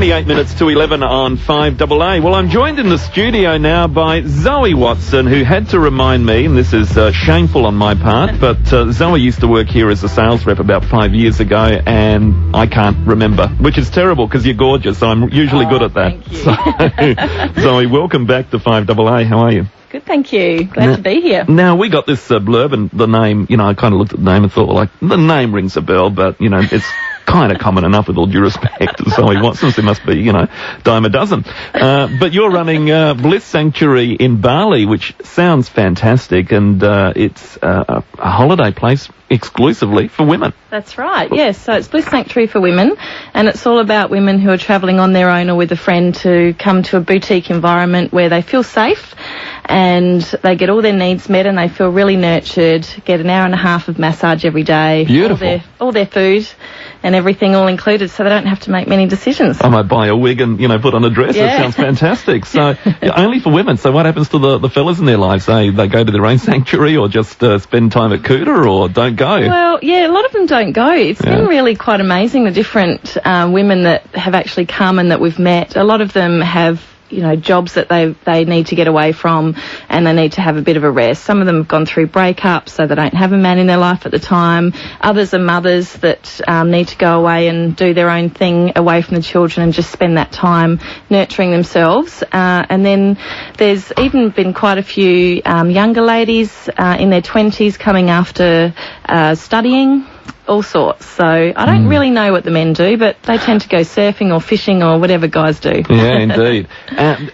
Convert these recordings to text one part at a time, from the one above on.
28 minutes to 11 on 5AA. Well, I'm joined in the studio now by Zoe Watson, who had to remind me, and this is shameful on my part, but Zoe used to work here as a sales rep about 5 years ago, and I can't remember, which is terrible because you're gorgeous, so I'm usually good at that. Thank you. So, Zoe, welcome back to 5AA. How are you? Good, thank you. Glad to be here. Now, we got this blurb, and the name, I kind of looked at the name and thought, well, like, the name rings a bell, but, it's kind of common enough with all due respect to Zoe Watson. There must be, dime a dozen. But you're running Bliss Sanctuary in Bali, which sounds fantastic, and it's a holiday place exclusively for women. That's right, yes. So it's Bliss Sanctuary for women, and it's all about women who are travelling on their own or with a friend to come to a boutique environment where they feel safe and they get all their needs met and they feel really nurtured, get an hour and a half of massage every day. Beautiful. All their food and everything all included, so they don't have to make many decisions. I might buy a wig and, put on a dress. Yeah. That sounds fantastic. So, only for women. So what happens to the fellas in their lives? They go to their own sanctuary or just spend time at Cooter or don't go? Well, yeah, a lot of them don't go. It's been really quite amazing, the different women that have actually come and that we've met. A lot of them have jobs that they need to get away from and they need to have a bit of a rest. Some of them have gone through breakups, so they don't have a man in their life at the time. Others are mothers that need to go away and do their own thing away from the children and just spend that time nurturing themselves. And then there's even been quite a few younger ladies in their 20s coming after studying, all sorts. So I don't really know what the men do, but they tend to go surfing or fishing or whatever guys do. Yeah, indeed.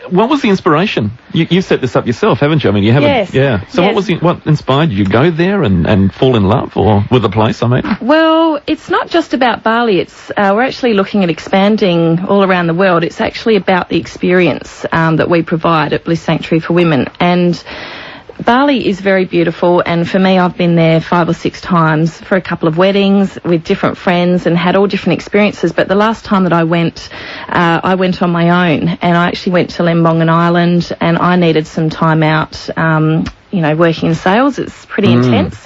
What was the inspiration? You set this up yourself, haven't you? I mean, you haven't. Yes. Yeah. So yes. what inspired you to go there and fall in love or with the place? I mean. Well, it's not just about Bali. It's we're actually looking at expanding all around the world. It's actually about the experience that we provide at Bliss Sanctuary for Women. And Bali is very beautiful, and for me, I've been there 5 or 6 times for a couple of weddings with different friends and had all different experiences. But the last time that I went on my own, and I actually went to Lembongan Island, and I needed some time out. Working in sales, it's pretty intense.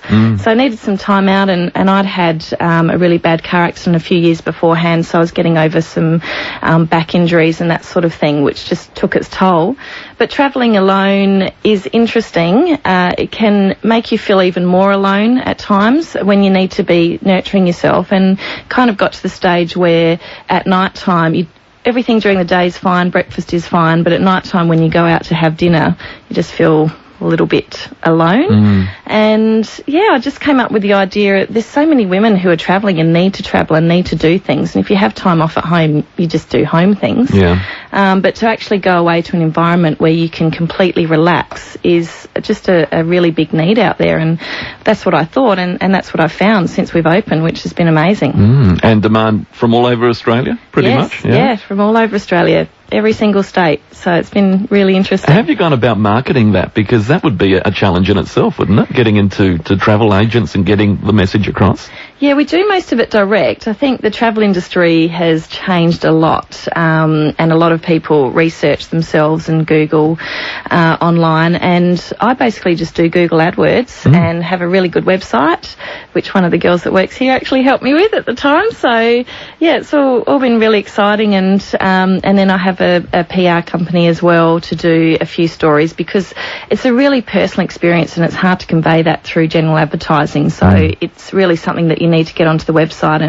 So I needed some time out, and I'd had a really bad car accident a few years beforehand, so I was getting over some back injuries and that sort of thing, which just took its toll. But travelling alone is interesting. It can make you feel even more alone at times when you need to be nurturing yourself, and kind of got to the stage where at night time everything during the day is fine, breakfast is fine, but at night time when you go out to have dinner, you just feel a little bit alone. And I just came up with the idea, there's so many women who are travelling and need to travel and need to do things, and if you have time off at home, you just do home things. But to actually go away to an environment where you can completely relax is just a really big need out there, and that's what I thought, and that's what I've found since we've opened, which has been amazing. And demand from all over Australia, pretty much? Yeah, from all over Australia. Every single state, so it's been really interesting. Have you gone about marketing that? Because that would be a challenge in itself, wouldn't it? Getting into travel agents and getting the message across? Yeah, we do most of it direct. I think the travel industry has changed a lot, and a lot of people research themselves and Google online, and I basically just do Google AdWords and have a really good website, which one of the girls that works here actually helped me with at the time. So, yeah, it's all been really exciting, and then I have a PR company as well to do a few stories, because it's a really personal experience and it's hard to convey that through general advertising. So it's really something that you need to get onto the website,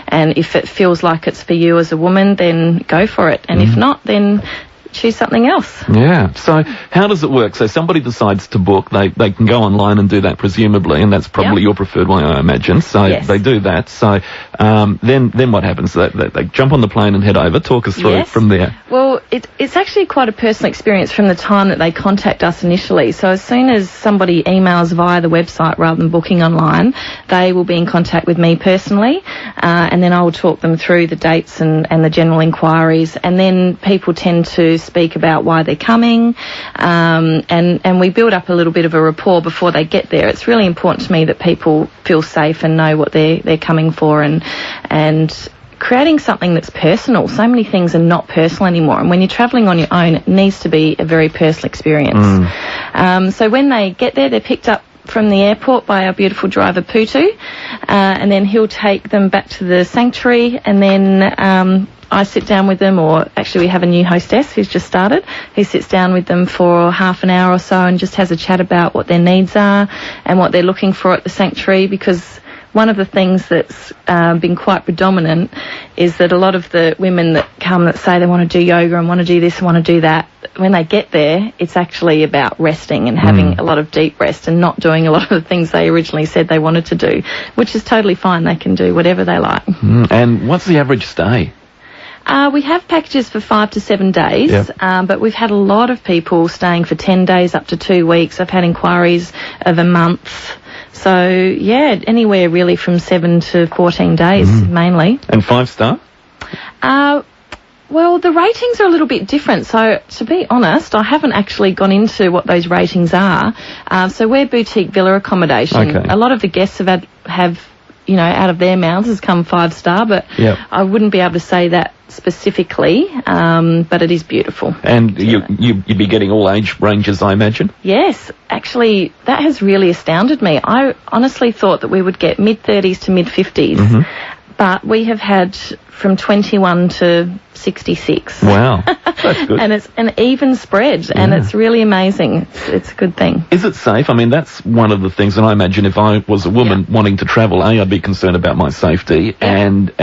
and if it feels like it's for you as a woman, then go for it, and if not, then choose something else. Yeah. So how does it work? So somebody decides to book, they can go online and do that presumably, and that's probably your preferred way, I imagine. So they do that. So then what happens? They jump on the plane and head over. Talk us through from there. Well, it's actually quite a personal experience from the time that they contact us initially. So as soon as somebody emails via the website rather than booking online, they will be in contact with me personally, and then I will talk them through the dates and the general inquiries, and then people tend to speak about why they're coming, and we build up a little bit of a rapport before they get there. It's really important to me that people feel safe and know what they're coming for, and creating something that's personal. So many things are not personal anymore, and when you're travelling on your own, it needs to be a very personal experience. So when they get there, they're picked up from the airport by our beautiful driver Putu, and then he'll take them back to the sanctuary, and then I sit down with them, or actually we have a new hostess who's just started, who sits down with them for half an hour or so and just has a chat about what their needs are and what they're looking for at the sanctuary, because one of the things that's been quite predominant is that a lot of the women that come that say they want to do yoga and want to do this and want to do that, when they get there, it's actually about resting and having a lot of deep rest and not doing a lot of the things they originally said they wanted to do, which is totally fine. They can do whatever they like. And what's the average stay? We have packages for 5 to 7 days, but we've had a lot of people staying for 10 days up to 2 weeks. I've had inquiries of a month. So, yeah, anywhere really from 7 to 14 days, mainly. And 5-star? Well, the ratings are a little bit different. So, to be honest, I haven't actually gone into what those ratings are. So we're boutique villa accommodation. Okay. A lot of the guests have you know, out of their mouths has come 5-star, but I wouldn't be able to say that specifically, but it is beautiful. And you'd be getting all age ranges, I imagine? Yes, actually, that has really astounded me. I honestly thought that we would get mid-30s to mid-50s, but we have had from 21 to 66. Wow, that's good. And it's an even spread, and it's really amazing. It's a good thing. Is it safe? I mean, that's one of the things, and I imagine if I was a woman wanting to travel, A, I'd be concerned about my safety, and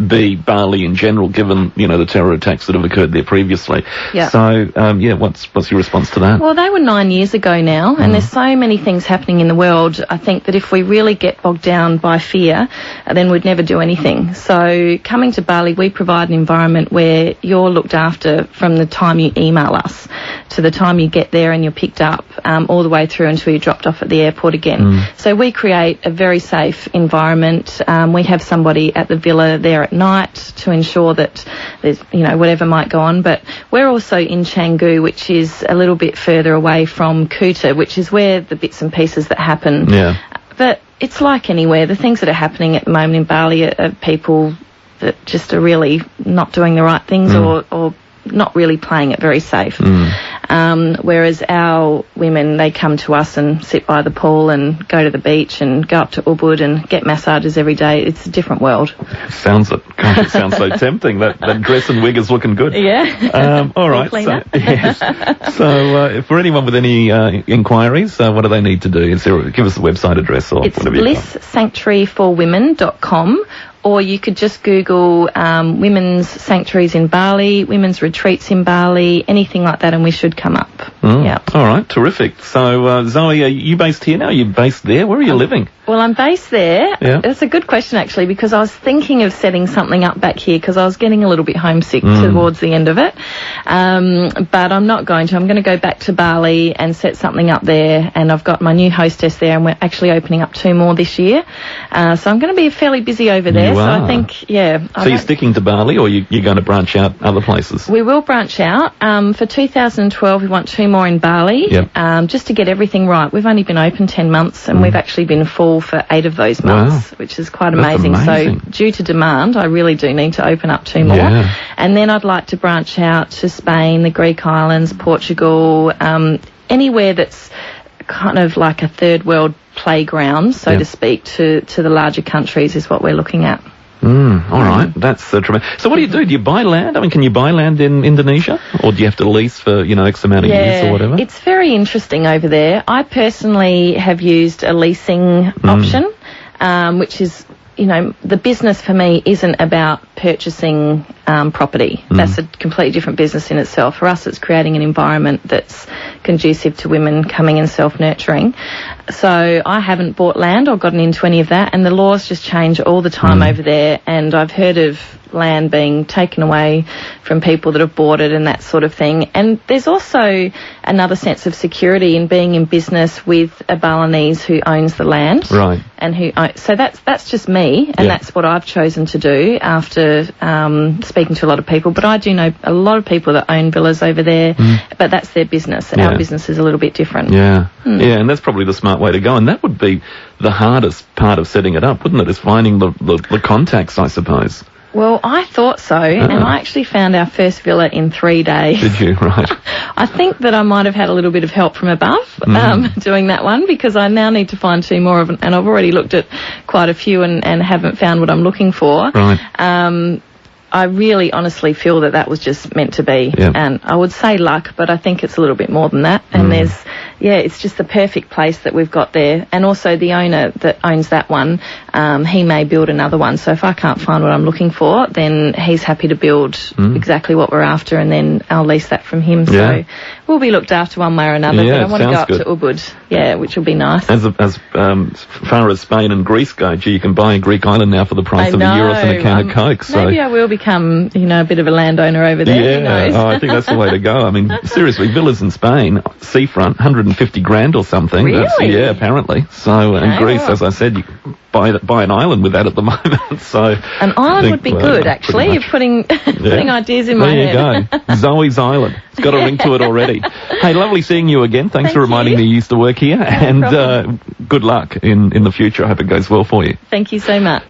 B, Bali in general, given, you know, the terror attacks that have occurred there previously. So, what's your response to that? Well, they were 9 years ago now, and there's so many things happening in the world. I think that if we really get bogged down by fear, then we'd never do anything. So coming to Bali, we provide an environment where you're looked after from the time you email us to the time you get there and you're picked up, all the way through until you're dropped off at the airport again. So we create a very safe environment. We have somebody at the villa there at night to ensure that there's, you know, whatever might go on. But we're also in Canggu, which is a little bit further away from Kuta, which is where the bits and pieces that happen. But it's like anywhere. The things that are happening at the moment in Bali are people that just are really not doing the right things or not really playing it very safe. Whereas our women, they come to us and sit by the pool and go to the beach and go up to Ubud and get massages every day. It's a different world. Sounds so tempting. That dress and wig is looking good. All right. So for anyone with any inquiries, what do they need to do? Give us the website address or whatever you got. It's blisssanctuaryforwomen.com. Or you could just Google women's sanctuaries in Bali, women's retreats in Bali, anything like that, and we should come up. All right, terrific. So, Zoe, are you based here now? Are you based there? Where are you living? Well, I'm based there. That's a good question, actually, because I was thinking of setting something up back here because I was getting a little bit homesick towards the end of it. But I'm not going to. I'm going to go back to Bali and set something up there, and I've got my new hostess there, and we're actually opening up 2 more this year. So I'm going to be fairly busy over there. You are. So I think, So you're sticking to Bali, or you're going to branch out other places? We will branch out. For 2012, we want 2 more in Bali, just to get everything right. We've only been open 10 months, and we've actually been full for 8 of those months, which is quite amazing. So due to demand, I really do need to open up 2 more. And then I'd like to branch out to Spain, the Greek islands, Portugal, anywhere that's kind of like a third world playground, so to speak, to the larger countries is what we're looking at. All right, that's tremendous. So what do? Do you buy land? I mean, can you buy land in Indonesia? Or do you have to lease for, you know, X amount of years or whatever? It's very interesting over there. I personally have used a leasing option, which is, you know, the business for me isn't about purchasing property. That's a completely different business in itself. For us, it's creating an environment that's conducive to women coming and self-nurturing. So I haven't bought land or gotten into any of that, and the laws just change all the time over there, and I've heard of land being taken away from people that have bought it and that sort of thing. And there's also another sense of security in being in business with a Balinese who owns the land. And so that's just me, and that's what I've chosen to do after speaking to a lot of people. But I do know a lot of people that own villas over there, but that's their business. Our business is a little bit different. And that's probably the smart way to go, and that would be the hardest part of setting it up, wouldn't it, is finding the contacts, I suppose. Well, I thought so, and I actually found our first villa in 3 days. Did you? Right. I think that I might have had a little bit of help from above doing that one, because I now need to find 2 more of them, and I've already looked at quite a few and haven't found what I'm looking for. I really honestly feel that was just meant to be. Yeah. And I would say luck, but I think it's a little bit more than that. And it's just the perfect place that we've got there. And also the owner that owns that one, he may build another one. So if I can't find what I'm looking for, then he's happy to build exactly what we're after, and then I'll lease that from him. So we'll be looked after one way or another. Yeah, but I want to go up good. to Ubud, which will be nice. As far as Spain and Greece go, you can buy a Greek island now for the price of a Euros and a can of Coke. So maybe I will become, a bit of a landowner over there. Yeah, Who knows? I think that's the way to go. I mean, seriously, villas in Spain, seafront, 150 grand or something. Really? Apparently. So, in Greece, as I said, you can buy an island with that at the moment. So an island would be good, actually. You're putting ideas in my head. There you go. Zoe's Island. It's got a ring to it already. Hey, lovely seeing you again. Thanks for reminding me you used to work here. No problem. Good luck in the future. I hope it goes well for you. Thank you so much.